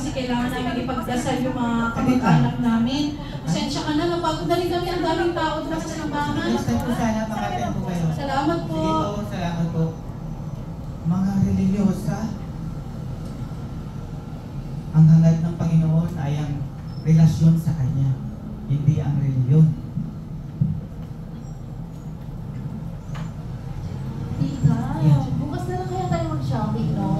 kasi kailangan namin ipagdasal yung mga kamag-anak namin. Pasensya ka na, napagod na rin kami, ang daming tao doon sa simbahan. Next time po sana, makaten po kayo. Salamat po. Sige po, salamat po. Mga religyosa, ang hangad ng Panginoon ay ang relasyon sa Kanya, hindi ang reliyon. Tita, bukas na lang kaya tayo mag-shopping, no?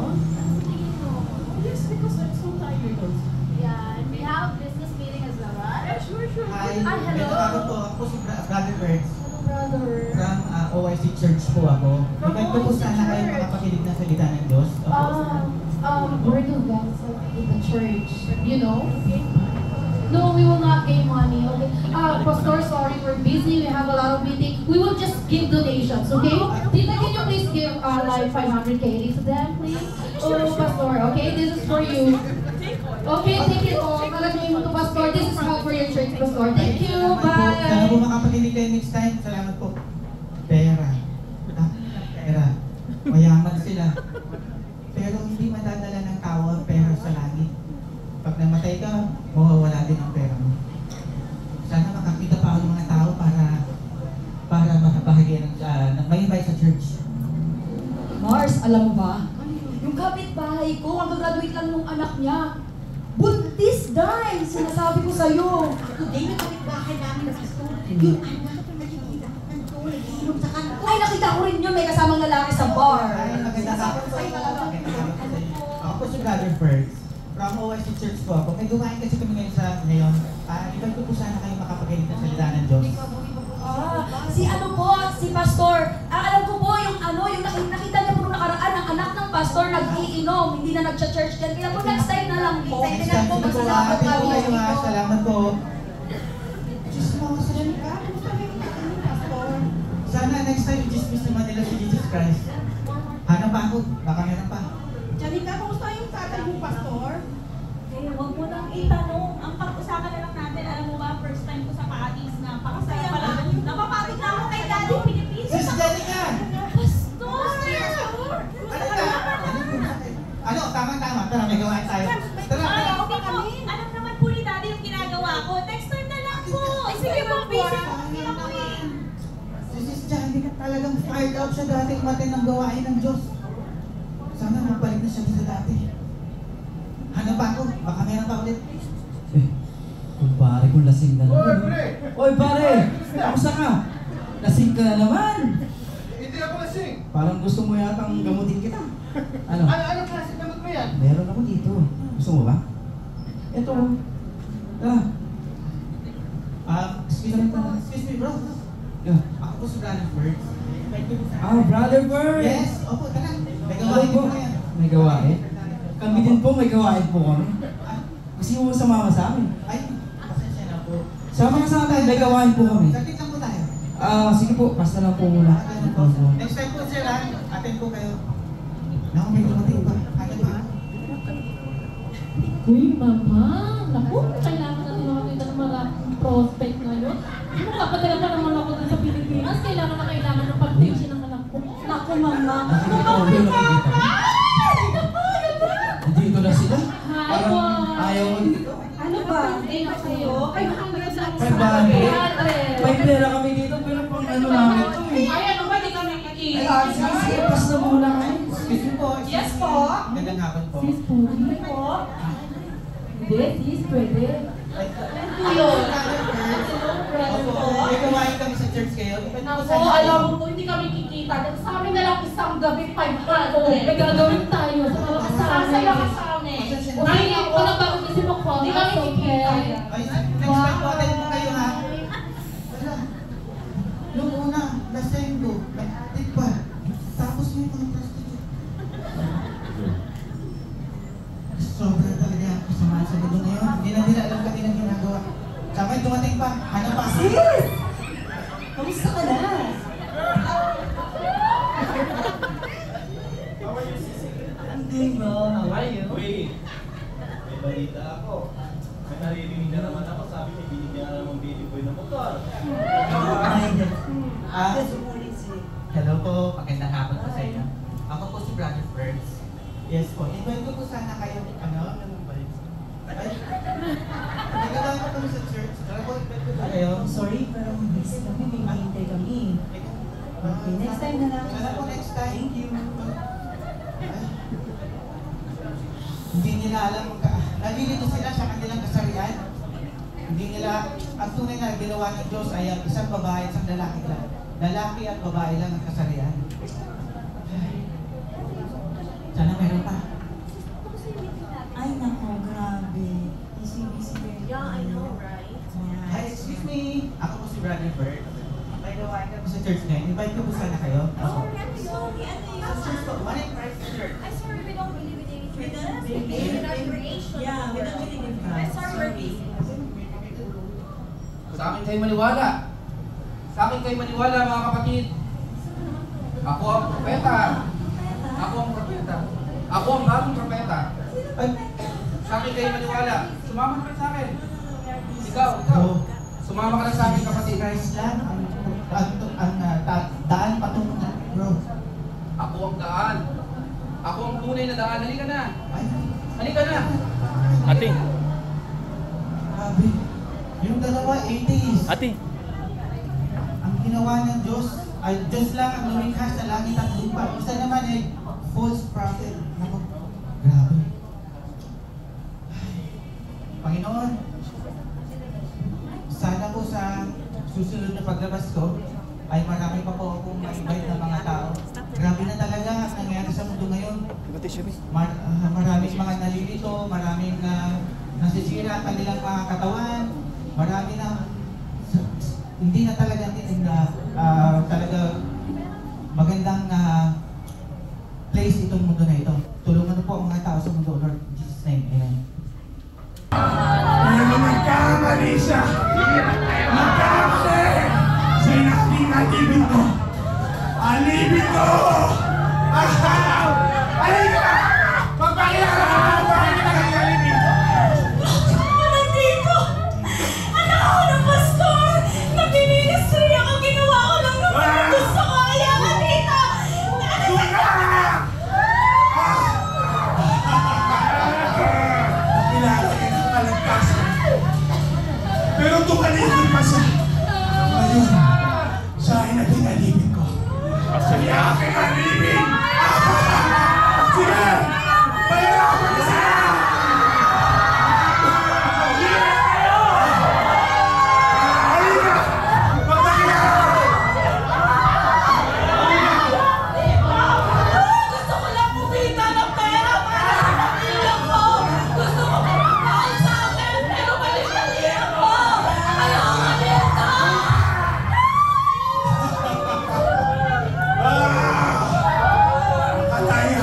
Yes, because I'm so tired also. Yeah, and we have business meeting as well, right? Sure. Hi, Ay, hello. may tawag po. Ako si Brother Birds. Hello, brother. From OIC Church po ako. Event ko po sana kayo makapakinig ng salita ng Diyos. We're the guys in the church, you know? No, we will not gain money, okay? Pastor, sorry, we're busy, we have a lot of meetings. We will just give donations, okay? Tita, can you please give like 500K to them, please? Oh, Pastor, okay? This is for you. Okay, take it all. Malagay mo to, Pastor. This is help for your church, Pastor. Thank you, Sana po bye! makapakinig kayo next time. Salamat po. Pera. Pera. Mayaman sila. Pero hindi madadala ng tao ang pera sa langit. Pag namatay ka, mawawala din ang pera mo. Sana makakita pa ako ng mga tao para makabahagi ng may invite sa church. Mars, alam mo ba? Yung kapitbahay ko, ang gagraduate lang nung anak niya. Buntis dahil! Sinasabi ko sa'yo. Today, may kapitbahay namin na gusto. Yung anak na nagiinom sa kanto. Ay, nakita ko rin yun. May kasamang lalaki sa bar. Ay, maganda hapon po. Ako po si Brother First. From OIC Church po ako. May gumain kasi kami ngayon. Invite ko po sana kayo makapakinig ng salita ng Diyos. Si ano po, si Pastor. Alam ko po yung nakita niya po nung nakaraan, ang anak ng Pastor nag-iinom, hindi na nag-church yan. Kaya po next time na lang po. Next time po, Salamat po kayo kami. ha. Salamat po. Diyos mo, salamat ka. Sana next time, i-dismiss naman nila si Jesus Christ. Hanap pa ako. Baka meron pa. Janica, kumusta yung tatay mo, Pastor? Eh, huwag mo nang itanong. Ang pag-usapan na lang natin, alam mo ba, first time ko sa Paris na pakasaya pala. Napapagod na ako kay Daddy Pilipinas. Sis Janica! Pastor! Ano? Tama-tama. Tara, may gawain tayo. Tara, Ay, tara. okay po. Alam naman po ni Daddy yung ginagawa ko. Next time na lang po. Ay, sige po, busy po ako eh. Si Sis Janica talagang fired out siya dating matin ng gawain ng Diyos. Sana magbalik na siya sa dati. Hanap pa ako. Baka meron pa ulit. Kumpare kung lasing ka naman. Oy pare! Kamusta ka? Lasing ka na naman! Hindi ako lasing. Parang gusto mo yatang gamutin kita. Ano? Ano klase gamot mo yan? Meron ako dito. Gusto mo ba? Ito. Excuse me bro. Yeah. Ako po si Brother Birds. Brother Bird! Yes, opo, tara. May Hello gawain po. po na yan. May gawain? Kami din po, may gawain po kami. Gusto mo sumama sa amin? Ay, pasensya na po. Sama ka sa amin, may gawain po kami. Saglit lang po tayo. Sige po, basta lang po muna. Ganun po. Next time po sila, atin po kayo. Naku, may dumating pa. Ano ba? Uy, mama. Naku, kailangan natin makakita ng mga prospect ngayon. Kapadala pa naman ako dun sa Pilipinas. Kailangan ng pag-tension ng anak ko. Naku, mama. Kumapit ka! Dito na sila. Hi, Parang boy. ayaw mo dito. Ano ba? Hindi na kayo. Ay, congrats lang May bali. May pera kami dito, pero pang ano namin ito eh. Ay, ano ba? Di kami Ay, sige, pas na muna kayo. Excuse me po. Yes po. Magandang hapon po. Sis, pwede po. Hindi, sis, pwede. Yun. Opo, may gawain kami sa church kayo. Invite po Ako, sana alam kayo. mo po, hindi kami kikita. Sa amin na lang isang gabi, 500. May gagawin tayo sa mga kasama. Sasaya ka sa amin. Ay, walang bago isip mo po. Hindi kami kikita. Ay, next time po atin po kayo ha. Wala. Nung una, lasenggo, nag-atid pa. Tapos may mga prostitute. Sobra talaga ang kasamaan sa mundo ngayon. Hindi na nila alam kanilang ginagawa. Sabay dumating pa, hanap pa. Sis! Kamusta ka na? I'm doing well. How are you? Uy, may balita ako. May naririnig na naman ako. Sabi niya, binigyan na naman baby boy ng motor. Hello po, magandang hapon po sa inyo. Ako po si Brother Birds. Yes po, invite ko po sana kayo, Okay, next time na lang. Sana po next time. Thank you. Hindi nila alam, nalilito sila sa kanilang kasarian. Hindi nila, ang tunay na ginawa ng Diyos ay ang isang babae at isang lalaki lang. Lalaki at babae lang ang kasarian. Sana meron pa. Ay, nako, grabe. Busy-busy. Yeah, I know, right? Hi, excuse me. Ako po si Brother Bert. By the way, ako sa church ngayon. Invite ko po sana kayo. Ako. Sorry, ano yun? Sa church po. One in Christ Church. I'm sorry, we don't believe in any We don't churches. believe We believe in in- our creation. Yeah, we don't believe in God. I'm sorry, we're busy. Sa akin kayo maniwala. Sa akin kayo maniwala, mga kapatid. Ako ang propeta. Ako ang propeta. Ako ang bagong propeta. Ay, Sa akin kayo maniwala. Sumama ka sa akin. Ikaw. Sumama ka na sa akin, si kapatid. Christ lang ang daan patungo na, bro. Ako ang daan. Ako ang tunay na daan. Halika na. Ay, Halika na. Ate. grabe. Yung dalawa, 80s. Ate. Ang ginawa ng Diyos, ay Diyos lang ang lumikha sa langit at lupa. Isa naman ay false prophet. Naku, grabe. Ay, Panginoon, sana po sa susunod na paglabas ko, ay marami pa po akong ma-invite na mga tao. Grabe na talaga ang nangyayari sa mundo ngayon. Maraming mga nalilito, maraming nasisira ang kanilang mga katawan, marami na hindi na talaga talaga magandang place itong mundo na ito. Tulungan mo po ang mga tao sa mundo, Lord. In Jesus' name, Amen. Pero nagkamali siya. Nagkamali. Sinabing alibin ko. Alibin ko! Halika! Magpakilala ka! Bakit kita naging alibin? Nandito! Anak ako ng pastor! Nag-ministry ako! Ginawa ko lang naman gusto ko! Ayaw ka dito! Suka! Nakilala ka ng kalagpasan. Pero tumalibin pa siya. Ngayon, siya ay naging alibin ko. Siya aking alibin! Sige! Mahirapan ka siya! Halika! Magpakilala! Gusto ko lang kumita ng pera para sa pamilya ko! Gusto ko kumakain sa akin! Pero mali-mali ako! Ayaw ka dito! Kataya!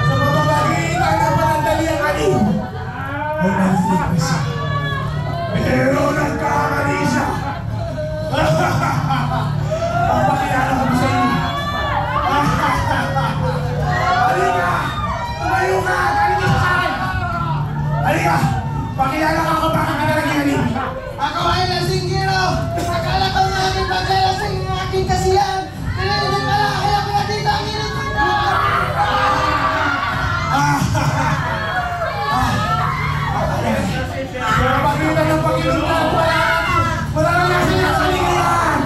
Sa mapapagalitan ng panandaliang alib ay nalilig pa siya. Pero nagkamali siya! Papakilala ko sa inyo. Halika! Tumayo ka! Halika sa akin! Halika! Pakilala ka kung bakit ka na naging alib. Ako ay lasinggero! Akala ko nga aking pagkalasing ng aking kasiyahan! Pero hindi pala, kaya ko nakita ang init mo na! Pero pakita ng Panginoon, wala na nga siya sa lingkuran.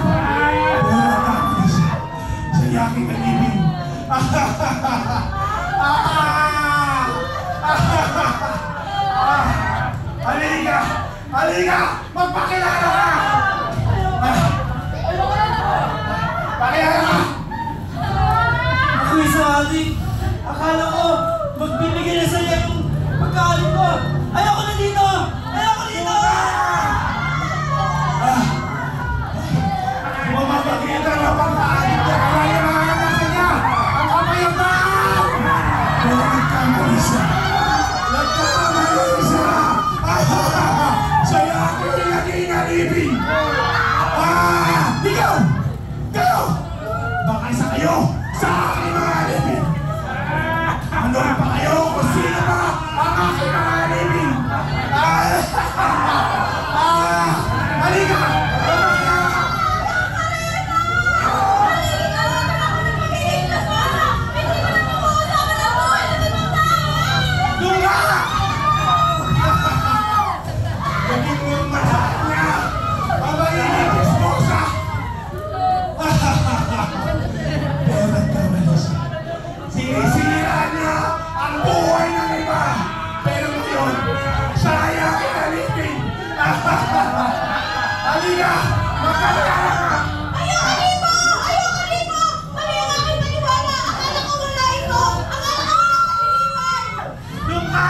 Pero nagkamali siya sa yaking alibin. Halika! Halika! Magpakilala ka! Pakilala ka! Ako isa adik. Akala ko, magbibigay na sa'yo yung pagkaalim ko. Ayoko na dito! Ayoko dito! Mamapagkita na pagkaalit niya kaya mga nasa niya ang kapayapaan! Pero nagkamali siya! Nagkamali siya! Sa yaking naging alibin! Ikaw! Kayo! Baka isa kayo sa aking mga alibin! Ano ang Halika! Magkakala ka! Ayoko dito! Ayoko dito! Mali ang aking paniwala! Akala ko wala ito! Akala ko wala kaliliman! Doon ka!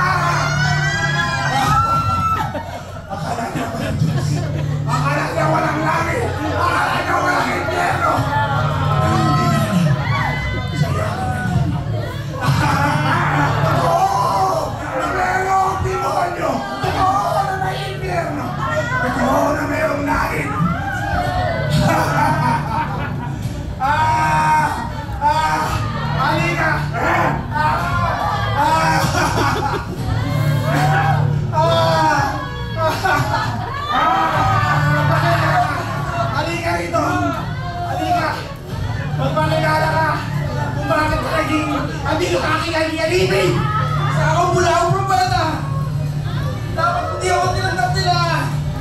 Akala niya walang Diyos. Akala niya walang langit. Akala niya walang impyerno. Pero hindi na alam. Sa yakin na totoo na mayroong demonyo. Totoo na may impyerno. Totoo na mayroong langit. Halika! Halika rito! Halika! Magpapalala ka kung bakit ka naging andito ka aking alibig! Sa ako mula ako probata. Dapat hindi ako tinanggap nila.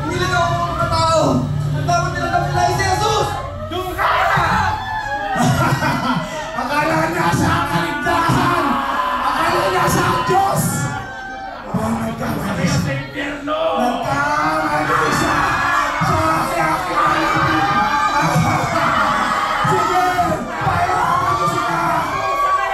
Hindi lang ako mga tao. Ang dapat tinanggap nila ay si Jesus. Doon ka! Akala niya sa kaligtasan! Akala niya sa Diyos! Nagkamali siya! Nagkamali siya! Siya aking alibig! Sige! Pahirapan ko sila! Sige!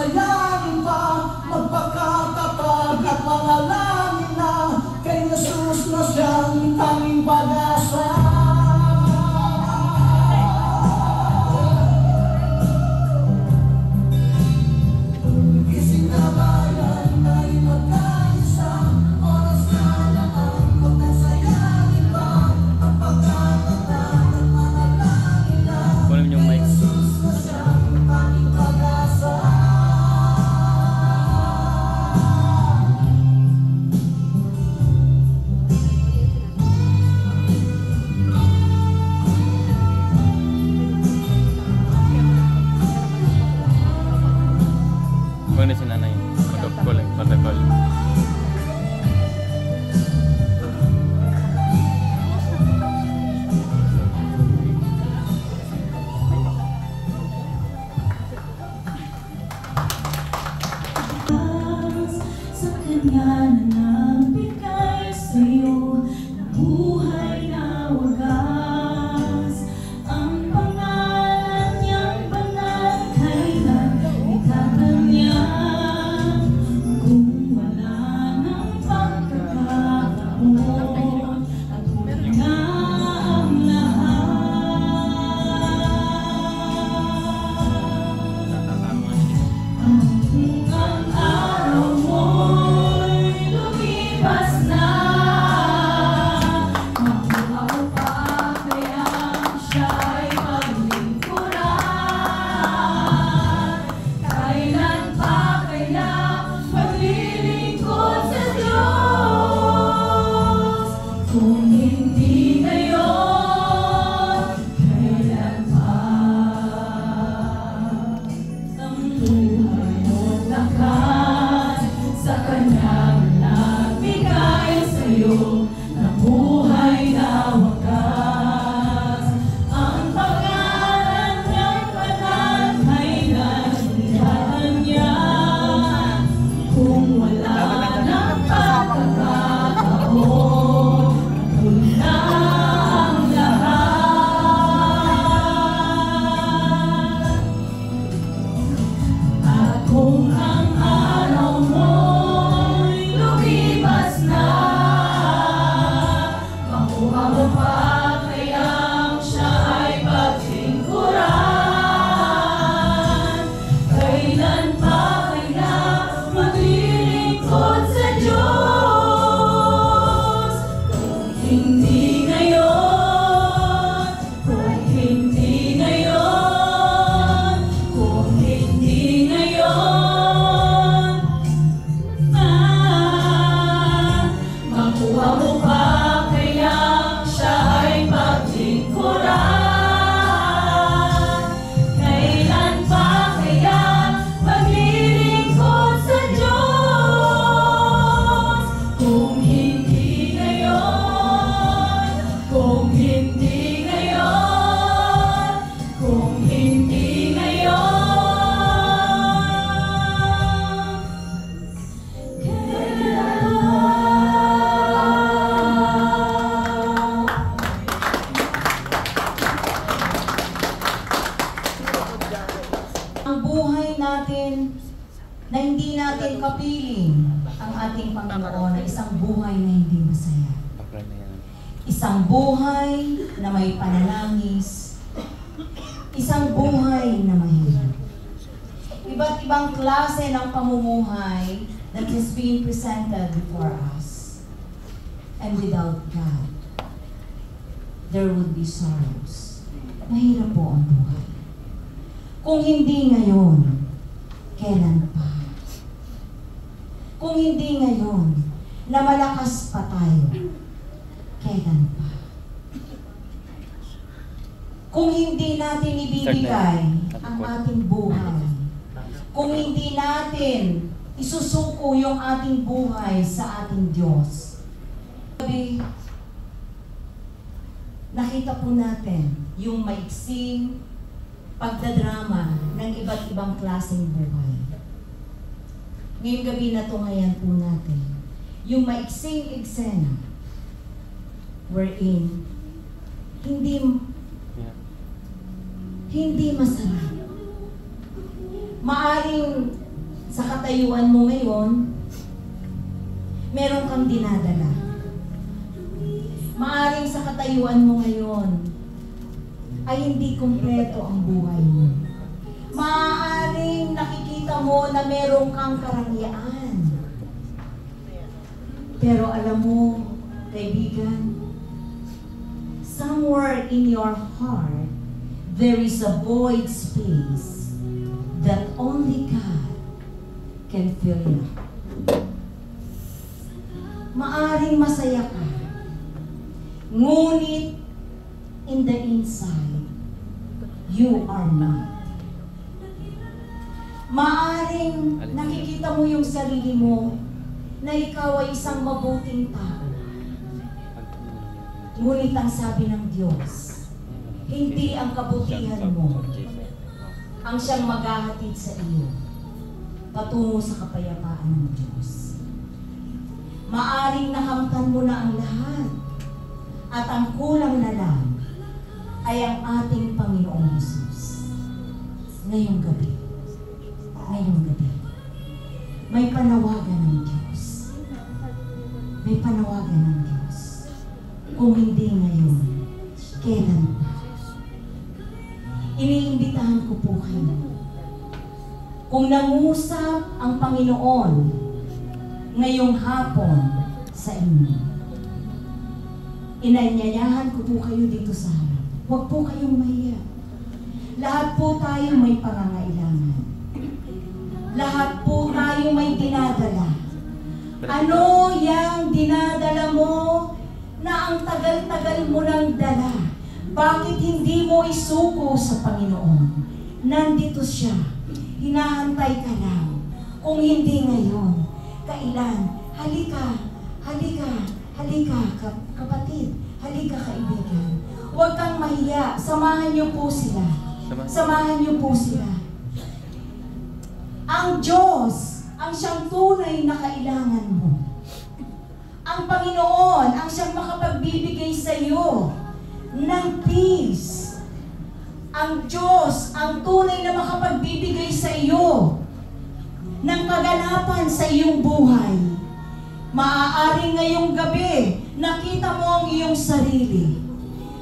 sayangin pa, magpakatatag at manalangin na kay Jesus na siyang tanging pag-asa. Kunin yung mic. Kunin si nanay. Protocol. Sa kanya na nagbigay sa'yo ng buhay na wagas. Ang pangalan niyang banal kailan itatanya. Kung wala ng pagkakataon at huli na ang lahat. Ang araw mo'y lumipas na, makuha mo pa kayang siya'y paglingkuran. Kailan pa kaya maglilingkod sa Diyos? Kung hindi ngayon, kailan pa? Ang buhay mo't lakas sa kanyang nagbigay sa'yo ng buhay na wagas. Ang pangalan niyang banal kailan itatanya. Kung wala ng pagkakataon, huli na ang lahat. At kung ang araw mo'y lumipas na, makuha mo pa kayang siya ay paglingkuran. Kailan pa kaya maglilingkod sa Diyos? Kung hindi ngayon, kung hindi ngayon, kung hindi ngayon, makuha mo pa kayang siya ay paglingkuran. Kailan pa kaya maglilingkod sa Diyos? Kung hindi ngayon, kung hindi ngayon, kung hindi ngayon, Ang buhay natin na hindi natin kapiling ang ating Panginoon ay isang buhay na hindi masaya. Isang buhay na may panalangis. Isang buhay na mahirap. Iba't ibang klase ng pamumuhay that is being presented before us. And without God, there would be sorrows. Mahirap po ang buhay. Kung hindi ngayon, kailan pa? Kung hindi ngayon, na malakas pa tayo, kailan pa? Kung hindi natin ibibigay ang ating buhay, kung hindi natin isusuko yung ating buhay sa ating Diyos, sabi, nakita po natin yung maiksing pagdadrama ng iba't ibang klaseng buhay. Ngayong gabi na tungayan po natin yung maiksing eksena wherein hindi masarap. Maaring sa katayuan mo ngayon, meron kang dinadala. Maaring sa katayuan mo ngayon ay hindi kumpleto ang buhay mo. Maaaring nakikita mo na meron kang karangyaan. Pero alam mo, kaibigan, somewhere in your heart, there is a void space that only God can fill it. Maaring masaya ka, ngunit in the inside, you are not. Maaring nakikita mo yung sarili mo na ikaw ay isang mabuting tao. Ngunit ang sabi ng Diyos, hindi ang kabutihan mo ang siyang maghahatid sa iyo patungo sa kapayapaan ng Diyos. Maaring nakamtan mo na ang lahat at ang kulang na lang ay ang ating Panginoong Jesus. Ngayong gabi, may panawagan ng Diyos. May panawagan ng Diyos. Kung hindi ngayon, kailan pa? Iniimbitahan ko po kayo. Kung nangusap ang Panginoon ngayong hapon sa inyo, inanyayahan ko po kayo dito sa harap. Huwag po kayong mahiya. Lahat po tayo may pangangailangan. Lahat po tayo may dinadala. Ano yung dinadala mo na ang tagal-tagal mo nang dala? Bakit hindi mo isuko sa Panginoon? Nandito siya. Hinahantay ka lang. Kung hindi ngayon, kailan? Halika, kapatid. Halika, kaibigan. Huwag kang mahiya. Samahan niyo po sila. Ang Diyos, ang siyang tunay na kailangan mo. Ang Panginoon, ang siyang makapagbibigay sa iyo ng peace. Ang Diyos, ang tunay na makapagbibigay sa iyo ng kaganapan sa iyong buhay. Maaari ngayong gabi, nakita mo ang iyong sarili.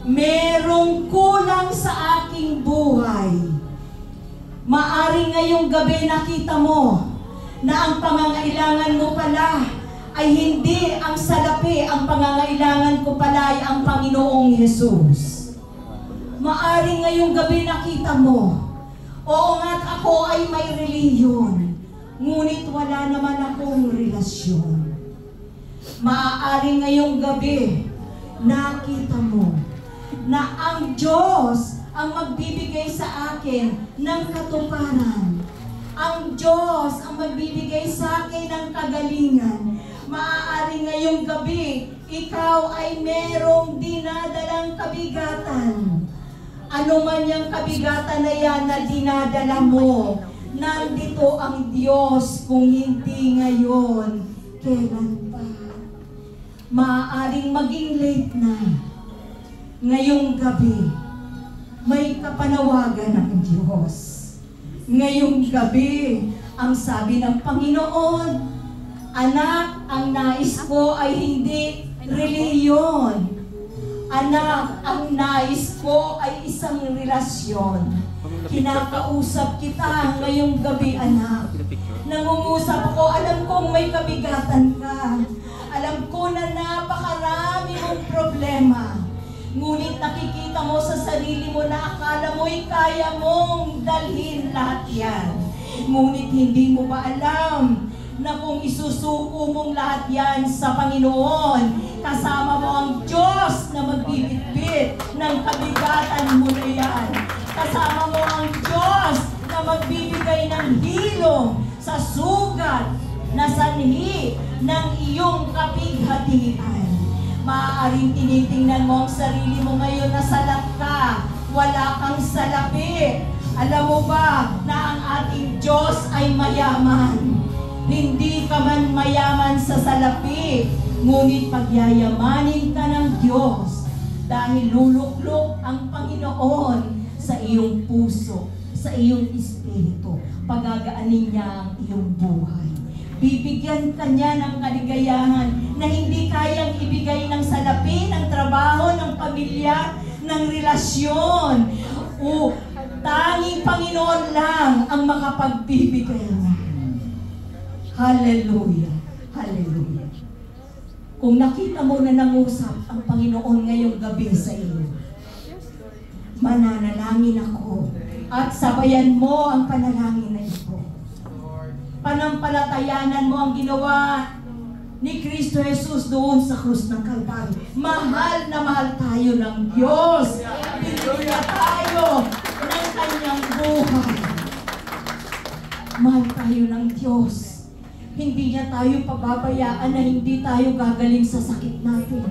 Merong kulang sa aking buhay. Maaari ngayong gabi, nakita mo na ang pangangailangan mo pala ay hindi ang salapi, ang pangangailangan ko pala ay ang Panginoong Jesus. Maaring ngayong gabi nakita mo, oo nga't ako ay may relihiyon, ngunit wala naman akong relasyon. Maaring ngayong gabi, nakita mo na ang Diyos ang magbibigay sa akin ng katuparan. Ang Diyos ang magbibigay sa akin ng kagalingan. Maaari ngayong gabi, ikaw ay merong dinadalang kabigatan. Ano man yung kabigatan na yan na dinadala mo, nandito ang Diyos. Kung hindi ngayon, kailan pa? Maaaring maging late na. Ngayong gabi, may kapanawagan ng Diyos. Ngayong gabi, ang sabi ng Panginoon, anak, ang nais ko ay hindi relihiyon. Anak, ang nais ko ay isang relasyon. Kinakausap kita ngayong gabi, anak. Nangungusap ako, alam kong may kabigatan ka. Alam ko na napakarami mong problema. Ngunit nakikita mo sa sarili mo na akala mo'y kaya mong dalhin lahat yan. Ngunit hindi mo ba alam na kung isusuko mong lahat yan sa Panginoon, kasama mo ang Diyos na magbibitbit ng kabigatan mo na yan. Kasama mo ang Diyos na magbibigay ng hilom sa sugat na sanhi ng iyong kapighatian. Maaaring tinitingnan mo ang sarili mo ngayon na salap ka, wala kang salapi. Alam mo ba na ang ating Diyos ay mayaman? Hindi ka man mayaman sa salapi, ngunit pagyayamanin ka ng Diyos dahil luluklok ang Panginoon sa iyong puso, sa iyong espiritu. Pagagaanin niya ang iyong buhay. Bibigyan ka niya ng kaligayahan na hindi kayang ibigay ng salapi, ng trabaho, ng pamilya, ng relasyon. O tanging Panginoon lang ang makapagbibigay niya. Hallelujah. Hallelujah. Kung nakita mo na nangusap ang Panginoon ngayong gabi sa iyo, mananalangin ako at sabayan mo ang panalangin na ito. Panampalatayanan mo ang ginawa ni Kristo Jesus doon sa krus ng Kalbaryo. Mahal na mahal tayo ng Diyos. Binigyan tayo ng kanyang buhay. Mahal tayo ng Diyos. Hindi niya tayo pababayaan na hindi tayo gagaling sa sakit natin.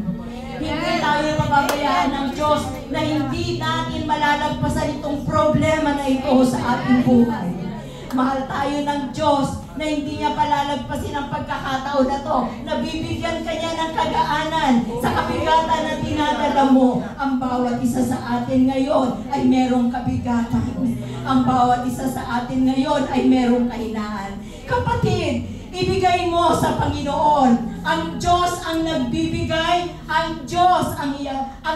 Hindi tayo pababayaan ng Diyos na hindi natin malalagpasan itong problema na ito sa ating buhay. Mahal tayo ng Diyos na hindi niya palalagpasin ang pagkakataon na to. Nabibigyan ka niya ng kagaanan sa kabigatan na dinadala mo. Ang bawat isa sa atin ngayon ay merong kabigatan. Ang bawat isa sa atin ngayon ay merong kahinaan. Kapatid, ibigay mo sa Panginoon. Ang Diyos ang nagbibigay, ang Diyos ang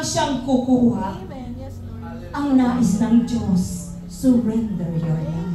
siyang kukuha. Ang nais ng Diyos, surrender your life.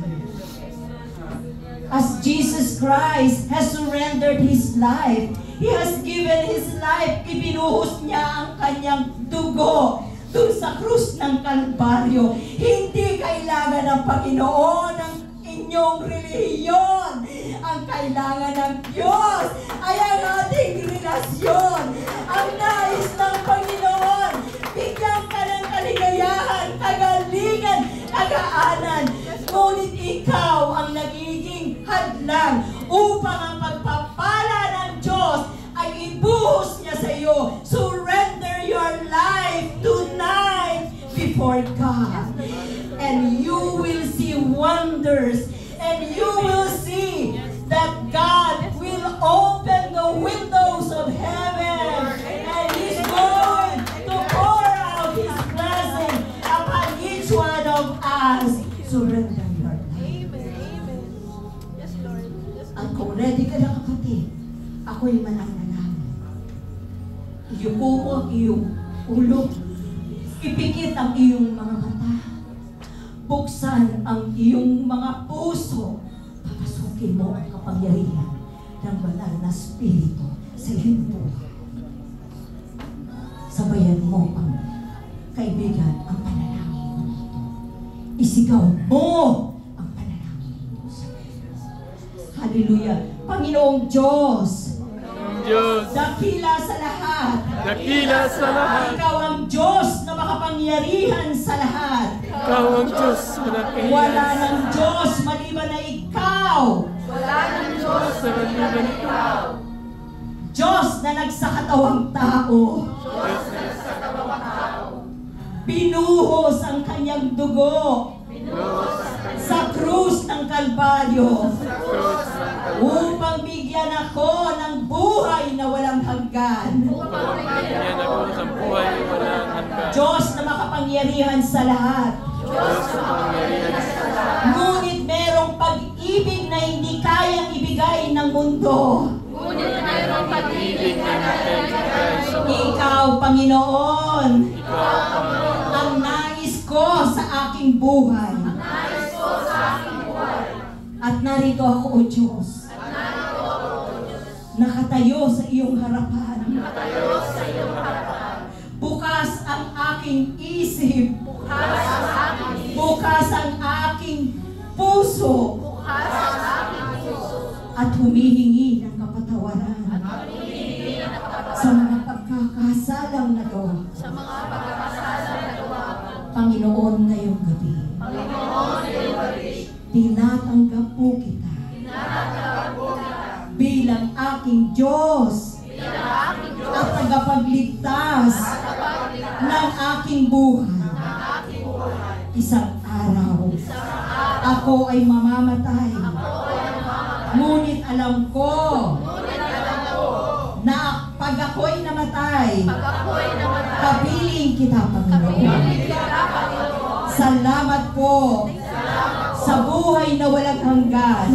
As Jesus Christ has surrendered His life, He has given His life, ibinuhos niya ang kanyang dugo doon sa krus ng Kalbaryo. Hindi kailangan ng Panginoon ang inyong relihiyon. Ang kailangan ng Diyos ay ang ating relasyon. Ang nais ng Panginoon, bigyan ka ng kaligayahan, kagalingan, kagaanan. Ngunit ikaw ang nagiging hadlang upang ang pagpapala ng Diyos ay ibuhos niya sa iyo. Surrender your life tonight before God. And you will see wonders. And you will see that God will open the windows of heaven. And He's going to pour out His blessing upon each one of us. Surrender your life. At kung ready ka na kapatid, ako'y mananalangin. Iyuko mo ang iyong ulo. Ipikit ang iyong mga mata. Buksan ang iyong mga puso. Papasukin mo ang kapangyarihan ng banal na Espiritu sa iyong buhay. Sabayan mo ang kaibigan ang panalangin mo dito. Isigaw mo ang panalangin mo sa Diyos. Hallelujah. Panginoong Diyos, dakila sa lahat. Dakila sa lahat. Ikaw ang Diyos na makapangyarihan sa lahat. Ikaw ang Diyos na nakahiyas. Wala ng Diyos maliban na Ikaw. Wala ng Diyos Sa maliban ikaw. Diyos na nagsakatawang tao. Diyos na katawang tao. Binuhos ang kanyang dugo sa krus ng Kalbaryo upang bigyan ako ng buhay na walang hanggan. Bigyan ako sa buhay na walang hanggan. Diyos na makapangyarihan sa lahat. Diyos na makapangyarihan sa lahat. Ngunit merong pag-ibig na hindi kayang ibigay ng mundo. Ngunit mayroong Pag-ibig na natin ibigay sa mundo. Ikaw, Panginoon, Ikaw, Panginoon. ang nais ko sa aking buhay. nais ko sa aking buhay. At narito ako, O Diyos, nakatayo sa iyong harapan. Tayo sa iyong harapan. Bukas ang aking isip. Bukas ang aking isip. Bukas ang aking puso. Bukas ang aking puso. At humihingi ng kapatawaran Humihingi ng kapatawaran sa mga pagkakasalang nagawa. sa mga pagkakasalang nagawa ko. Panginoon, ngayong gabi, Panginoon, ngayong gabi, tinatanggap po kita tinatanggap ko kita bilang aking Diyos bilang aking Diyos at tagapagligtas ng aking buhay. ng aking buhay. Isang araw, Isang araw, ako ay mamamatay. ako ay mamamatay. Ngunit alam ko Ngunit alam ko, na pag ako'y namatay, pag ako'y namatay, kapiling kita, Panginoon. kapiling kita, Panginoon. Salamat po Salamat sa buhay na walang hanggan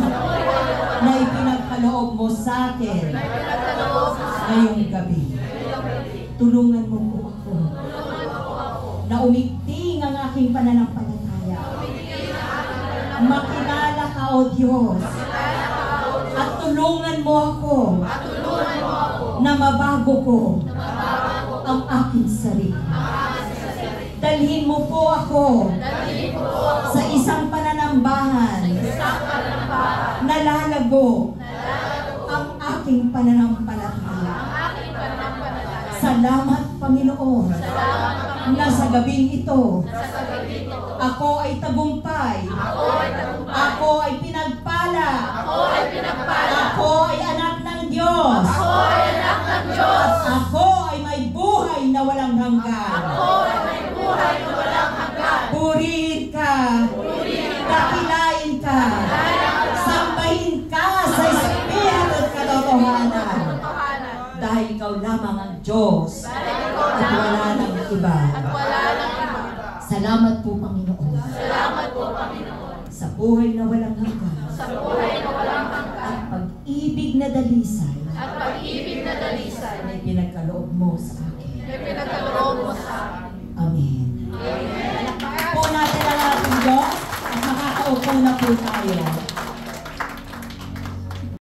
na ipinagkaloob mo sa akin ngayong gabi. Tulungan mo po ako na umigting ang aking pananampalataya. Makilala ka, O Diyos, at tulungan mo ako na mabago ko ang aking sarili. Dalhin mo po ako sa isang pananambahan na lalago ang aking pananampalataya. Salamat, Panginoon, na sa gabing ito, ako ay tagumpay, ako ay pinagpala, ako ay anak ng Diyos, at ako ay may buhay na walang hanggan. Purihin ka, dakilain ka, sambahin ka sa Espiritu at katotohanan. Dahil ikaw lamang ang Diyos at wala nang iba. Salamat po, Panginoon. Sa buhay na walang hanggan. At pag-ibig na dalisay. Na pinagkaloob mo sa akin. Amen. Po natin ang ating Diyos at makakaupo na po tayo.